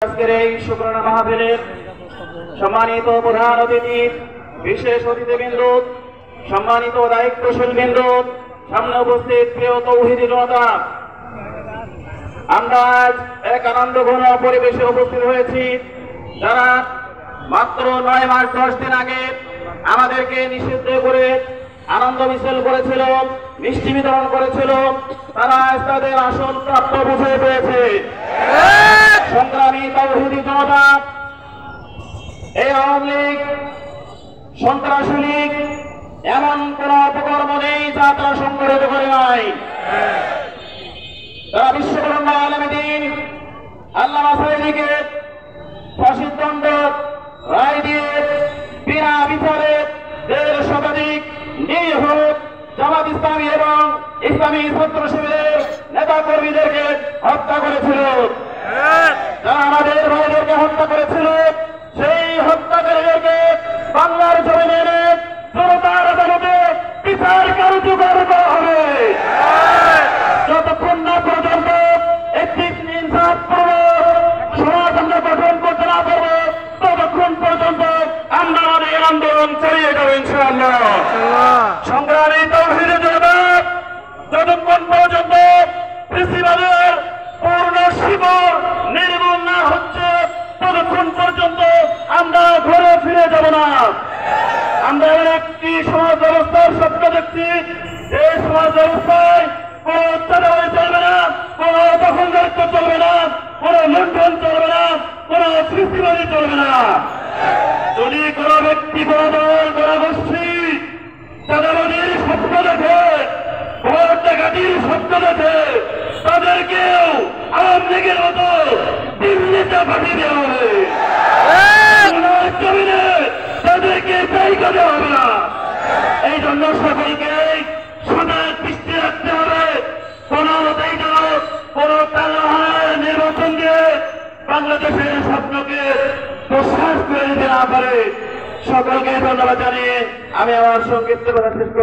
আজকের এই শুকরানা মাহফিলের সম্মানিত প্রধান অতিথি, বিশেষ অতিথিবৃন্দ, সম্মানিত দায়িত্বশীল বৃন্দ, সামনে উপস্থিত প্রিয় তৌহিদি জনতা, আমরা আজ এক আনন্দঘন পরিবেশে উপস্থিত হয়েছি। যারা মাত্র 9 মাস 10 দিন আগে আমাদেরকে নিষিদ্ধ করে আনন্দ মিছিল করেছিল, মিষ্টি বিতরণ করেছিল, তারা আজ তাদের আসল প্রাপ্য বুঝে পেয়েছে। সংগ্রামী তৌহিদি জনতা, এই আওয়ামী লীগ, সন্ত্রাসী লীগ এমন কোন অপকর্ম নেই যা তারা সংগঠিত করে নাই। তারা বিশ্বকর্ম আলমী দিন আল্লামা সাঈদীকে ফাঁসির দণ্ড রায় দিয়ে বিনা বিচারে 1.5 শতাধিক নিরীহ জামাত ইসলামী এবং ইসলামী ছাত্র শিবিরের নেতা কর্মীদেরকে হত্যা করেছিল। যারা আমাদের ভাইদেরকে হত্যা করেছিল, সেই হত্যাকারীদেরকে বাংলার জমিনে জনতার আদালতে বিচার কার্যকর করা হবে। যতক্ষণ না পর্যন্ত একটি ইনসাফপূর্ণ সমাজ আমরা গঠন করতে না পারবো, ততক্ষণ পর্যন্ত আমরা আমাদের আন্দোলন চালিয়ে যাবো ইনশাআল্লাহ। সংগ্রামী তৌহিদি জনতা, যতক্ষণ পর্যন্ত ফ্যাসিবাদের পূর্ণ শিকড় নির্মূল না হচ্ছে, ততক্ষণ পর্যন্ত আমরা ঘরে ফিরে যাব না। আমরা একটি সমাজ ব্যবস্থার স্বপ্ন দেখছি। এই সমাজ ব্যবস্থায় কোন চাঁদাবাজি চলবে না, কোন দখলদারিত্ব চলবে না, কোন লুণ্ঠন চলবে না, কোন সৃষ্টিবাদী চলবে না। যদি কোন ব্যক্তি, কোন দল, কোন গোষ্ঠী চাঁদাবাজির স্বপ্ন দেখে, ভোট ডাকাতির স্বপ্ন দেখে, তাদেরকেও আওয়ামী লীগের মতো দিল্লিতে পাঠিয়ে দেওয়া হবে। জমিনে তাদেরকে জায়গা দেওয়া হবে না। এই জন্য সকলকে সদয় দৃষ্টি রাখতে হবে। কোন নির্বাচন দিয়ে বাংলাদেশের স্বপ্নকে প্রশ্বাস করে দিতে না পারে। সকলকে ধন্যবাদ জানিয়ে আমি আমার সংক্ষিপ্ত কথা শেষ করছি।